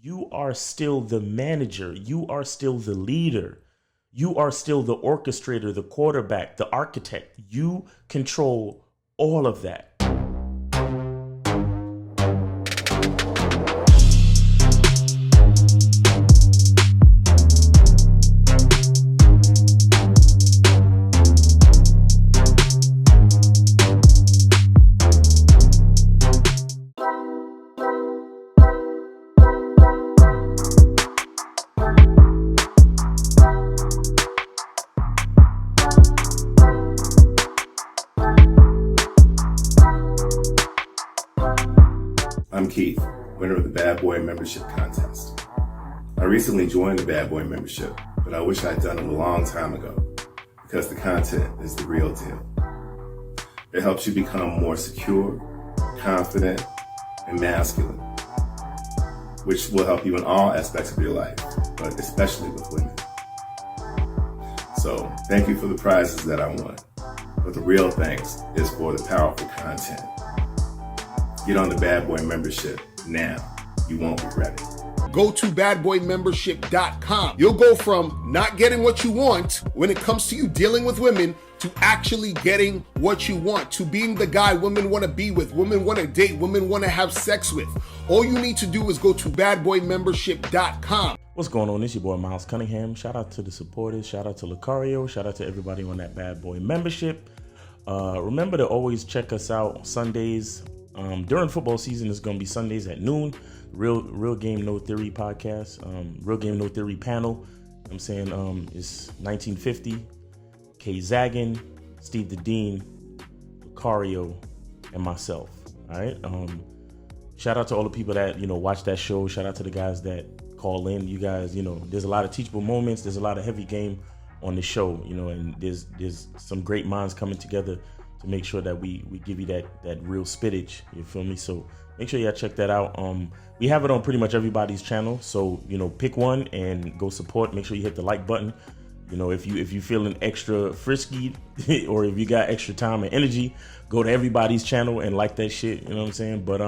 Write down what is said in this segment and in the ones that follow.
you are still the manager. You are still the leader. You are still the orchestrator, the quarterback, the architect. You control all of that. I'm Keith, winner of the Bad Boy Membership Contest. I recently joined the Bad Boy Membership, but I wish I'd done it a long time ago because the content is the real deal. It helps you become more secure, confident, and masculine, which will help you in all aspects of your life, but especially with women. So thank you for the prizes that I won, but the real thanks is for the powerful content. Get on the Bad Boy Membership now. You won't regret it. Go to badboymembership.com. You'll go from not getting what you want when it comes to you dealing with women to actually getting what you want, to being the guy women want to be with, women want to date, women want to have sex with. All you need to do is go to badboymembership.com. What's going on? It's your boy Miles Cunningham. Shout out to the supporters. Shout out to Lucario. Shout out to everybody on that Bad Boy Membership. Remember to always check us out Sundays. During football season, it's going to be Sundays at noon. Real Game No Theory podcast, Real Game No Theory panel. I'm saying it's 1950, Kay Zaggin, Steve the Dean, Lucario, and myself. All right. Shout out to all the people that watch that show. Shout out to the guys that call in. You guys, there's a lot of teachable moments. There's a lot of heavy game on the show. And there's some great minds coming together to make sure that we give you that real spittage, you feel me? So make sure y'all check that out. We have it on pretty much everybody's channel, so pick one and go support. Make sure you hit the like button. If you feeling extra frisky or if you got extra time and energy, go to everybody's channel and like that shit, you know what I'm saying? But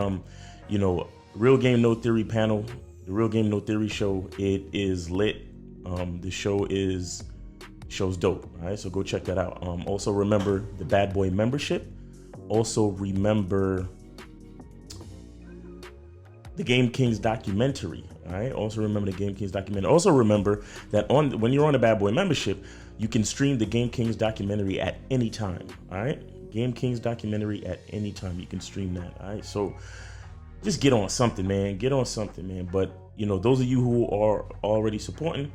Real Game No Theory panel, the Real Game No Theory show, it is lit. The show's dope. All right, so go check that out. Also remember the Bad Boy Membership. Also remember the Game Kings documentary. All right, also remember the Game Kings documentary. Also remember that when you're on the Bad Boy Membership, you can stream the Game Kings documentary at any time. All right, Game Kings documentary at any time. You can stream that. All right, so just get on something, man. Get on something, man. But those of you who are already supporting,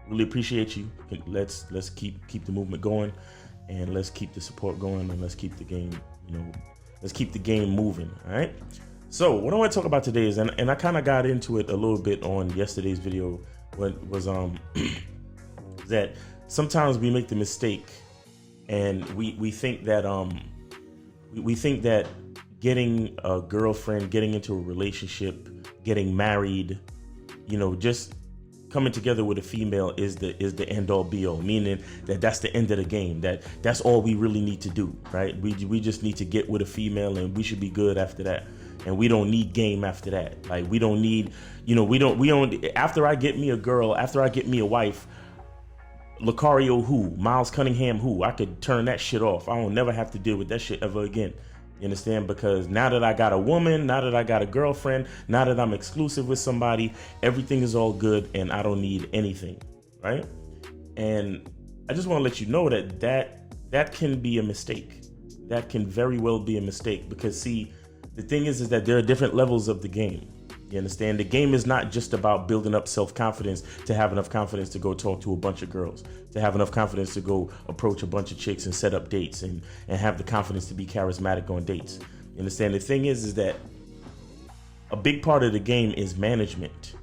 really appreciate you. Let's keep the movement going, and let's keep the support going, and let's keep the game, let's keep the game moving. All right. So what I want to talk about today is, and I kind of got into it a little bit on yesterday's video, was that sometimes we make the mistake, and we think that getting a girlfriend, getting into a relationship, getting married, just coming together with a female is the end all be all, meaning that's the end of the game, that's all we really need to do, right? We just need to get with a female and we should be good after that, and we don't need game after that. Like we don't need, we don't after I get me a girl, after I get me a wife, Lucario who, Miles Cunningham who, I could turn that shit off. I don't never have to deal with that shit ever again. You understand? Because now that I got a woman, now that I got a girlfriend, now that I'm exclusive with somebody, everything is all good and I don't need anything, right? And I just want to let you know that can be a mistake. That can very well be a mistake, because see, the thing is that there are different levels of the game. You understand? The game is not just about building up self-confidence to have enough confidence to go talk to a bunch of girls, to have enough confidence to go approach a bunch of chicks and set up dates and have the confidence to be charismatic on dates. You understand? The thing is that a big part of the game is management.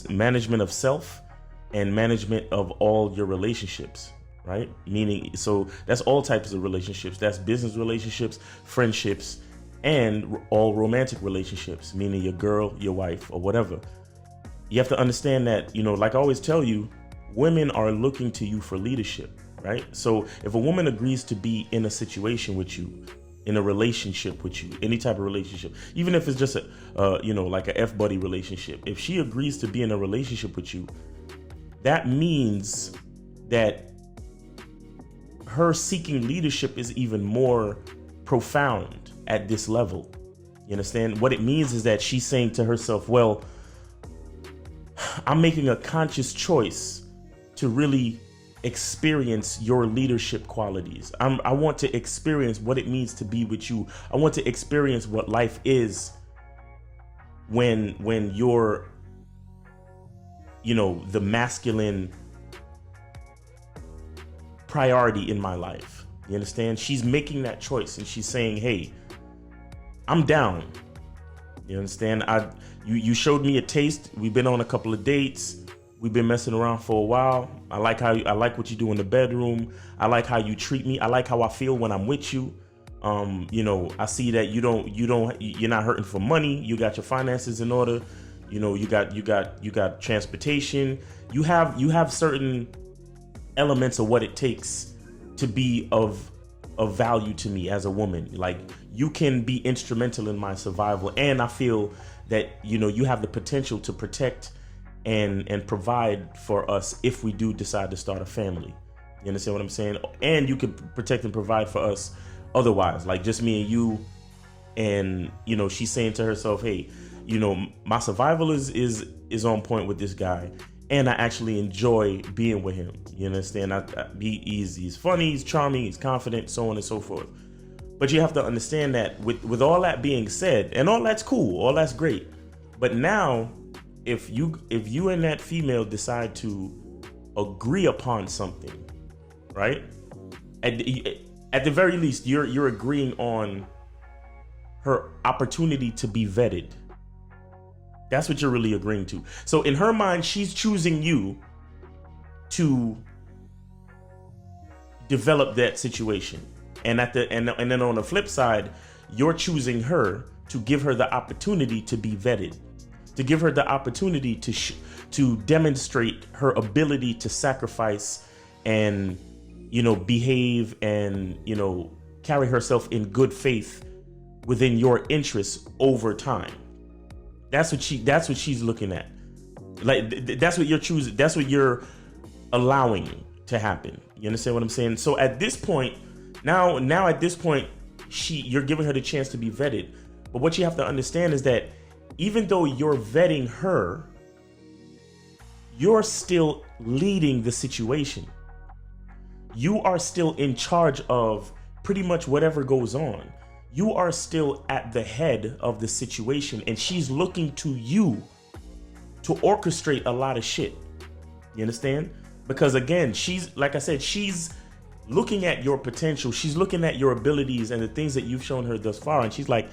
Management of self and management of all your relationships, right? Meaning, so that's all types of relationships. That's business relationships, friendships, and all romantic relationships, meaning your girl, your wife, or whatever. You have to understand that, like I always tell you, women are looking to you for leadership, right? So if a woman agrees to be in a situation with you, in a relationship with you, any type of relationship, even if it's just a, like a F-buddy relationship, if she agrees to be in a relationship with you, that means that her seeking leadership is even more profound at this level. You understand? What it means is that she's saying to herself, well, I'm making a conscious choice to really experience your leadership qualities. I want to experience what it means to be with you. I want to experience what life is when you're, the masculine priority in my life. You understand? She's making that choice and she's saying, hey, I'm down. You understand? You showed me a taste. We've been on a couple of dates. We've been messing around for a while. I like what you do in the bedroom. I like how you treat me. I like how I feel when I'm with you. I see that you're not hurting for money. You got your finances in order. You got transportation. You have certain elements of what it takes to be of value to me as a woman. Like, you can be instrumental in my survival, and I feel that you have the potential to protect and provide for us if we do decide to start a family. You understand what I'm saying? And you can protect and provide for us otherwise, like just me and you. And she's saying to herself, hey, my survival is on point with this guy, and I actually enjoy being with him. You understand? He's funny, he's charming, he's confident, so on and so forth. But you have to understand that with all that being said, and all that's cool, all that's great, but now if you and that female decide to agree upon something, right? At the very least, you're agreeing on her opportunity to be vetted. That's what you're really agreeing to. So in her mind, she's choosing you to develop that situation. And and then on the flip side, you're choosing her to give her the opportunity to be vetted, to give her the opportunity to demonstrate her ability to sacrifice and behave and carry herself in good faith within your interests over time. That's what she's looking at. Like, that's what you're choosing. That's what you're allowing to happen. You understand what I'm saying? So at this point, now at this point, you're giving her the chance to be vetted. But what you have to understand is that even though you're vetting her, you're still leading the situation. You are still in charge of pretty much whatever goes on. You are still at the head of the situation, and she's looking to you to orchestrate a lot of shit. You understand? Because again, she's, like I said, she's looking at your potential. She's looking at your abilities and the things that you've shown her thus far. And she's like,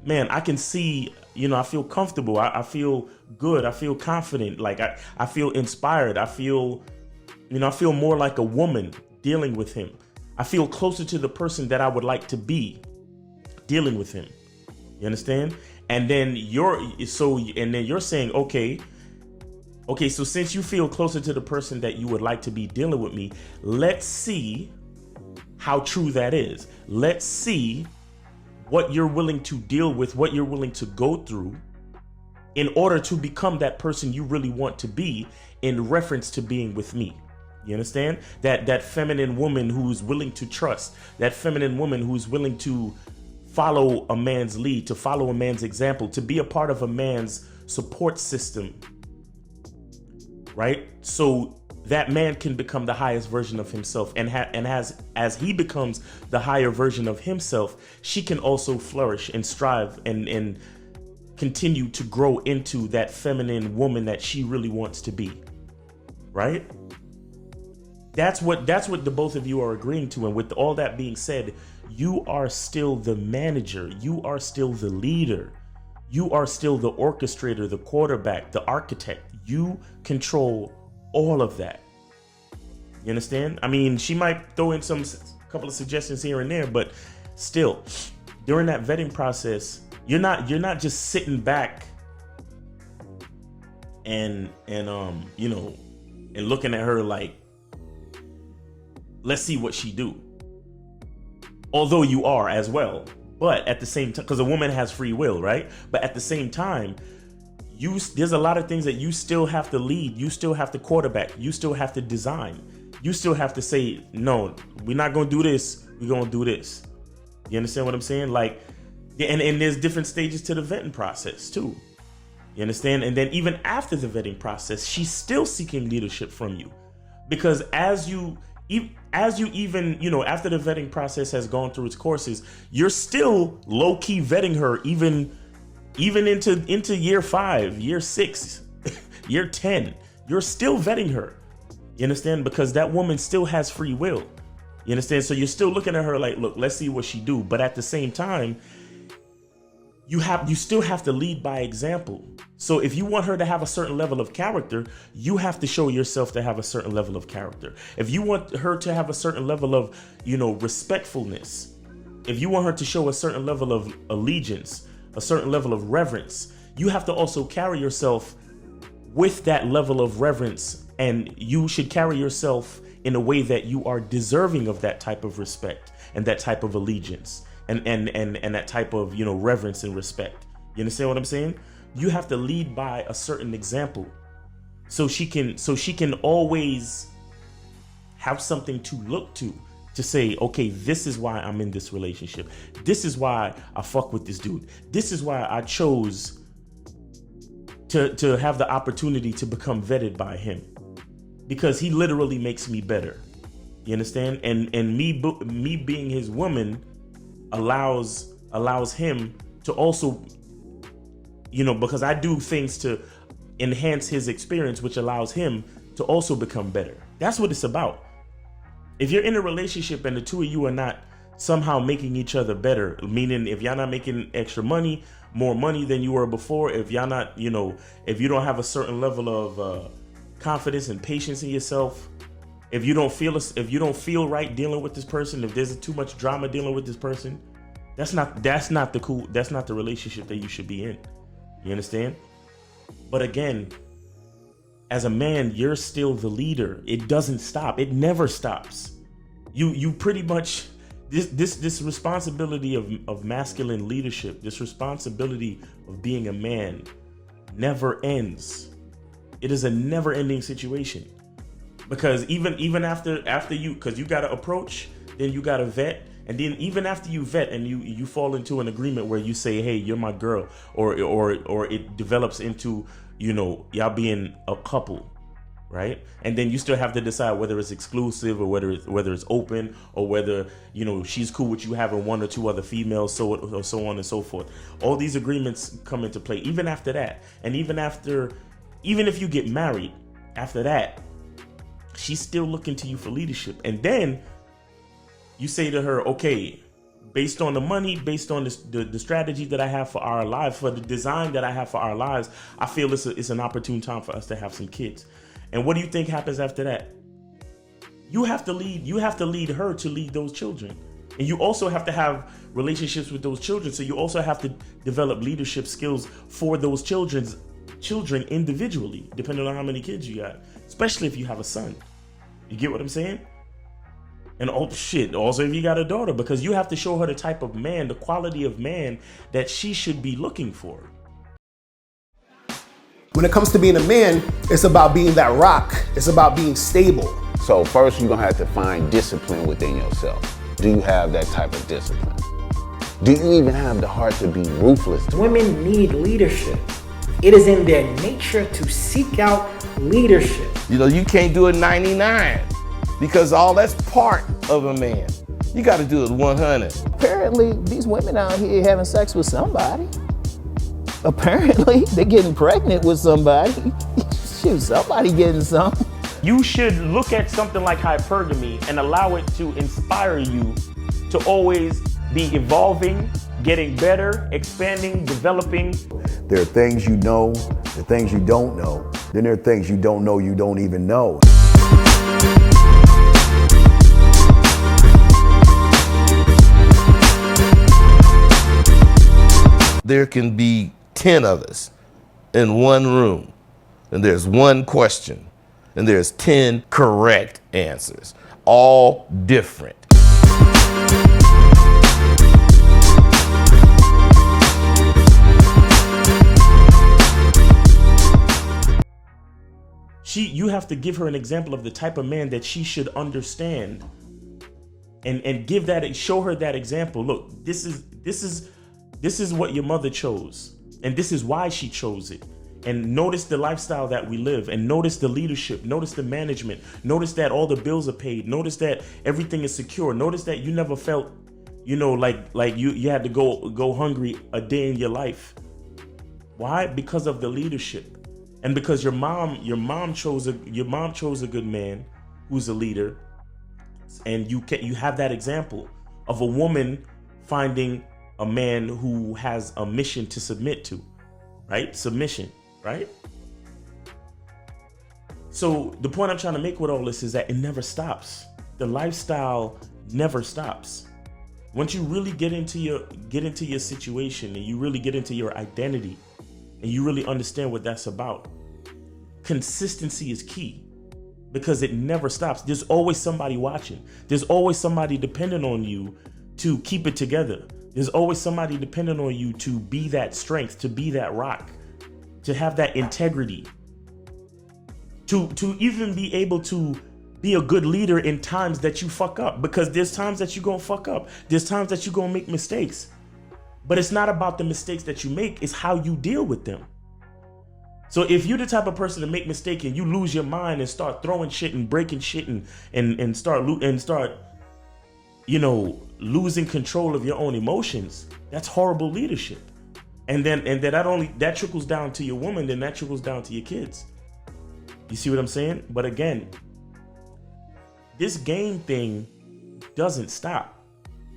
man, I can see, I feel comfortable. I feel good. I feel confident. Like I feel inspired. I feel more like a woman dealing with him. I feel closer to the person that I would like to be dealing with him. You understand? And then you're saying, okay, so since you feel closer to the person that you would like to be dealing with me, let's see how true that is. Let's see what you're willing to deal with, what you're willing to go through in order to become that person you really want to be in reference to being with me. You understand? That feminine woman who's willing to trust, that feminine woman who's willing to follow a man's lead, to follow a man's example, to be a part of a man's support system, right? So that man can become the highest version of himself, and as he becomes the higher version of himself, she can also flourish and strive and continue to grow into that feminine woman that she really wants to be, right? That's what the both of you are agreeing to. And with all that being said, you are still the manager. You are still the leader. You are still the orchestrator, the quarterback, the architect. You control all of that. You understand? I mean, she might throw in couple of suggestions here and there, but still, during that vetting process, you're not just sitting back and looking at her like, let's see what she do. Although you are as well, But at the same time, because a woman has free will, right? But at the same time, there's a lot of things that you still have to lead. You still have to quarterback. You still have to design. You still have to say, no, we're not going to do this. We're going to do this. You understand what I'm saying? Like, and there's different stages to the vetting process too. You understand? And then even after the vetting process, she's still seeking leadership from you. Because as you even, after the vetting process has gone through its courses, you're still low-key vetting her even into year 5, year 6, year 10. You're still vetting her. You understand? Because that woman still has free will. You understand? So you're still looking at her like, look, let's see what she do. But at the same time, you still have to lead by example. So if you want her to have a certain level of character, you have to show yourself to have a certain level of character. If you want her to have a certain level of, respectfulness, if you want her to show a certain level of allegiance, a certain level of reverence, you have to also carry yourself with that level of reverence, and you should carry yourself in a way that you are deserving of that type of respect and that type of allegiance. And that type of, reverence and respect. You understand what I'm saying? You have to lead by a certain example, so she can always have something to look to say, okay, this is why I'm in this relationship. This is why I fuck with this dude. This is why I chose to have the opportunity to become vetted by him, because he literally makes me better. You understand? And me being his woman allows him to also, because I do things to enhance his experience, which allows him to also become better. That's what it's about. If you're in a relationship and the two of you are not somehow making each other better, meaning if y'all not making extra money, more money than you were before, if y'all not, if you don't have a certain level of confidence and patience in yourself, if you don't feel right dealing with this person, if there's too much drama dealing with this person, that's not the relationship that you should be in. You understand? But again, as a man, you're still the leader. It doesn't stop. It never stops. You pretty much, this responsibility of masculine leadership, this responsibility of being a man never ends. It is a never-ending situation. Because even after you, because you got to approach, then you got to vet, and then even after you vet and you fall into an agreement where you say, hey, you're my girl, or it develops into, y'all being a couple, right? And then you still have to decide whether it's exclusive or whether it's open, or whether she's cool with you having one or two other females, so on and so forth. All these agreements come into play even after that, and even if you get married after that. She's still looking to you for leadership. And then you say to her, okay, based on the money, based on the strategy that I have for our lives, for the design that I have for our lives, I feel it's an opportune time for us to have some kids. And what do you think happens after that? You have to lead her to lead those children. And you also have to have relationships with those children. So you also have to develop leadership skills for those children individually, depending on how many kids you got, especially if you have a son. You get what I'm saying? And also if you got a daughter, because you have to show her the type of man, the quality of man that she should be looking for. When it comes to being a man, it's about being that rock. It's about being stable. So first you're gonna have to find discipline within yourself. Do you have that type of discipline? Do you even have the heart to be ruthless? Women need leadership. It is in their nature to seek out leadership. You can't do it 99 because all that's part of a man. You got to do it 100. Apparently, these women out here having sex with somebody. Apparently, they're getting pregnant with somebody. Shoot, somebody getting some. You should look at something like hypergamy and allow it to inspire you to always be evolving, getting better, expanding, developing. There are things you know, there are things you don't know. Then there are things you don't know you don't even know. There can be 10 of us in one room, and there's one question, and there's 10 correct answers, all different. you have to give her an example of the type of man that she should understand, and show her that example. Look, this is what your mother chose, and this is why she chose it. And notice the lifestyle that we live, and notice the leadership, notice the management, notice that all the bills are paid, notice that everything is secure, notice that you never felt, like you had to go hungry a day in your life. Why? Because of the leadership, and because your mom chose a good man who's a leader, and you have that example of a woman finding a man who has a mission to submit to, right? Submission, right? So the point I'm trying to make with all this is that it never stops. The lifestyle never stops. Once you really get into your situation, and you really get into your identity, and you really understand what that's about, consistency is key, because it never stops. There's always somebody watching. There's always somebody depending on you to keep it together. There's always somebody depending on you to be that strength, to be that rock, to have that integrity, to even be able to be a good leader in times that you fuck up, because there's times that you're gonna fuck up. There's times that you're gonna make mistakes, but it's not about the mistakes that you make, it's how you deal with them. So if you're the type of person to make mistakes and you lose your mind and start throwing shit and breaking shit and start losing control of your own emotions, that's horrible leadership. And then that trickles down to your woman, then that trickles down to your kids. You see what I'm saying? But again, this game thing doesn't stop.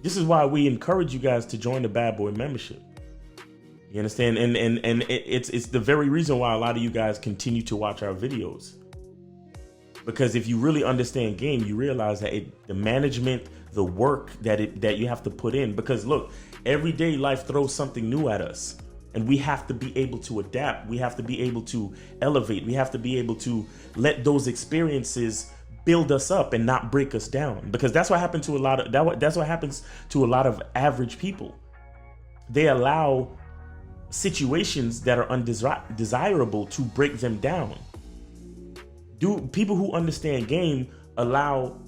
This is why we encourage you guys to join the Bad Boy membership. You understand? And it's the very reason why a lot of you guys continue to watch our videos. Because if you really understand game, you realize that the management, the work that you have to put in. Because look, every day life throws something new at us, and we have to be able to adapt. We have to be able to elevate. We have to be able to let those experiences build us up and not break us down. Because that's what happens to a lot of average people. They allow situations that are undesirable to break them down. People who understand game allow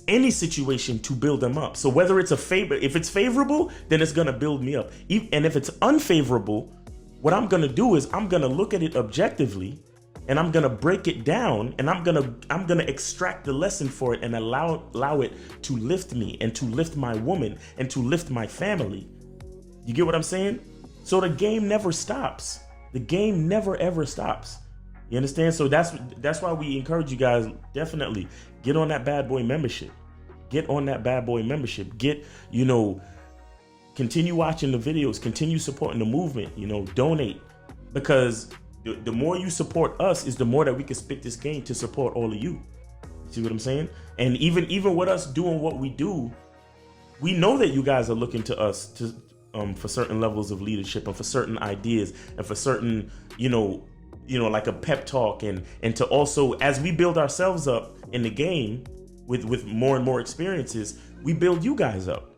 any situation to build them up. So whether it's if it's favorable, then it's gonna build me up. And if it's unfavorable, what I'm gonna do is I'm gonna look at it objectively, and I'm gonna break it down, and I'm gonna extract the lesson for it and allow it to lift me and to lift my woman and to lift my family. You get what I'm saying? So the game never stops. The game never ever stops. You understand? So that's why we encourage you guys, definitely get on that Bad Boy membership. Get on that Bad Boy membership. Continue watching the videos, continue supporting the movement, donate. Because the more you support us is the more that we can spit this game to support all of you. See what I'm saying? And even with us doing what we do, we know that you guys are looking to us to for certain levels of leadership and for certain ideas and for certain, like a pep talk and to also, as we build ourselves up in the game with more and more experiences, we build you guys up.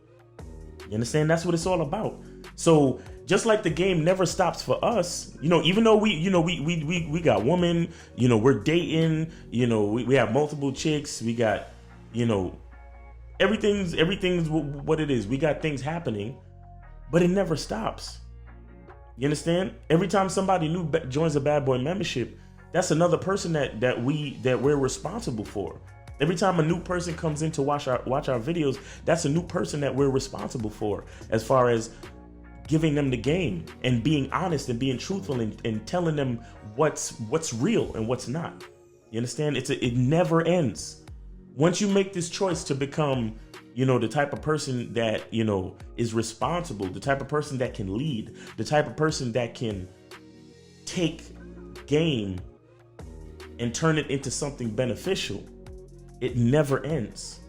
You understand? That's what it's all about. So just like the game never stops for us, even though we got women, we're dating, we have multiple chicks, we got, everything's what it is. We got things happening, but it never stops. You understand? Every time somebody new joins a Bad Boy membership, that's another person that we're responsible for. Every time a new person comes in to watch our videos, that's a new person that we're responsible for, as far as giving them the game and being honest and being truthful and telling them what's real and what's not. You understand? It never ends. Once you make this choice to become, the type of person that, is responsible, the type of person that can lead, the type of person that can take game and turn it into something beneficial, it never ends.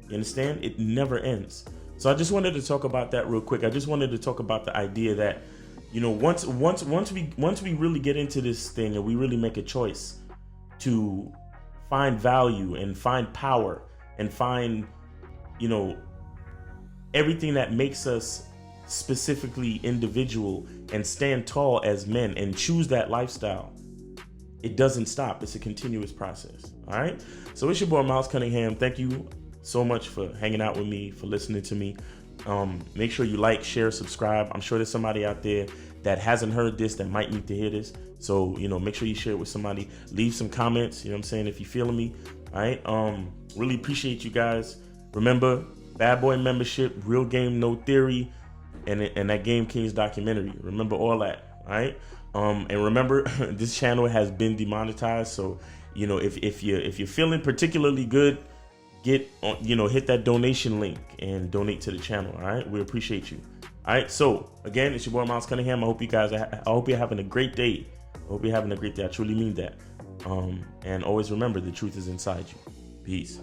You understand? It never ends. So I just wanted to talk about that real quick. I just wanted to talk about the idea that, once we really get into this thing and we really make a choice to find value and find power and find, everything that makes us specifically individual and stand tall as men and choose that lifestyle, it doesn't stop. It's a continuous process. All right. So it's your boy Miles Cunningham. Thank you so much for hanging out with me, for listening to me. Make sure you like, share, subscribe. I'm sure there's somebody out there that hasn't heard this that might need to hear this. So, make sure you share it with somebody. Leave some comments, you know what I'm saying, if you're feeling me. All right. Really appreciate you guys. Remember, Bad Boy membership, Real Game, No Theory, and that Game Kings documentary. Remember all that. All right. And remember, this channel has been demonetized. So, if you're feeling particularly good, get on, hit that donation link and donate to the channel. All right, we appreciate you. All right, so again, it's your boy Miles Cunningham. I hope you're having a great day. I truly mean that. And always remember, the truth is inside you. Peace.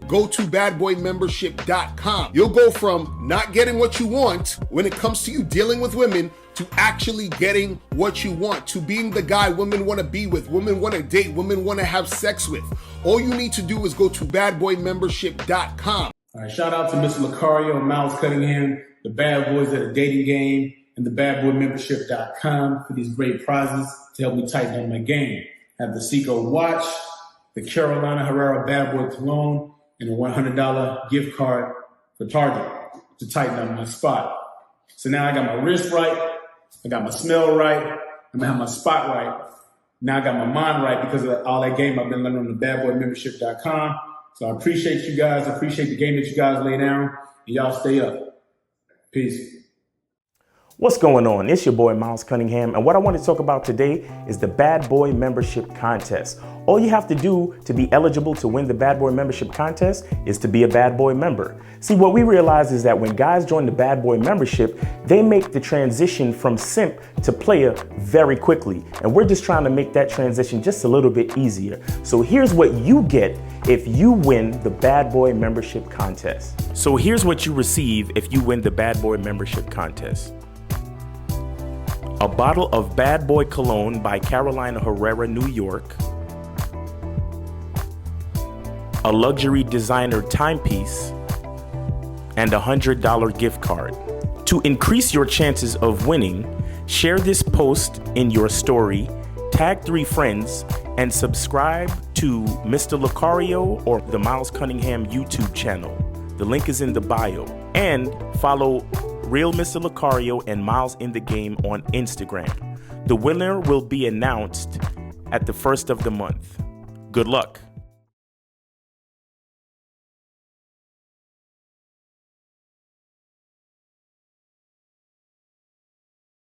Go to badboymembership.com. You'll go from not getting what you want when it comes to you dealing with women to actually getting what you want, to being the guy women want to be with, women want to date, women want to have sex with. All you need to do is go to badboymembership.com. All right, shout out to Mr. Lucario and Miles Cunningham, the bad boys at the dating game, and the badboymembership.com for these great prizes to help me tighten up my game. I have the Seiko watch, the Carolina Herrera Bad Boy Cologne, and a $100 gift card for Target to tighten up my spot. So now I got my wrist right, I got my smell right, I'm gonna have my spot right. Now I got my mind right because of all that game I've been learning on the badboymembership.com. So I appreciate you guys. I appreciate the game that you guys lay down. And y'all stay up. Peace. What's going on? It's your boy Miles Cunningham, and what I want to talk about today is the Bad Boy Membership Contest. All you have to do to be eligible to win the Bad Boy Membership Contest is to be a Bad Boy member. See, what we realize is that when guys join the Bad Boy Membership, they make the transition from simp to player very quickly, and we're just trying to make that transition just a little bit easier. So here's what you get if you win the Bad Boy Membership Contest. So here's what you receive if you win the Bad Boy Membership Contest. A bottle of Bad Boy Cologne by Carolina Herrera, New York. A luxury designer timepiece. And a $100 gift card. To increase your chances of winning, share this post in your story, tag 3 friends, and subscribe to Mr. Lucario or the Miles Cunningham YouTube channel. The link is in the bio. And follow Real Mr. Lucario and Miles in the Game on Instagram. The winner will be announced at the first of the month. Good luck.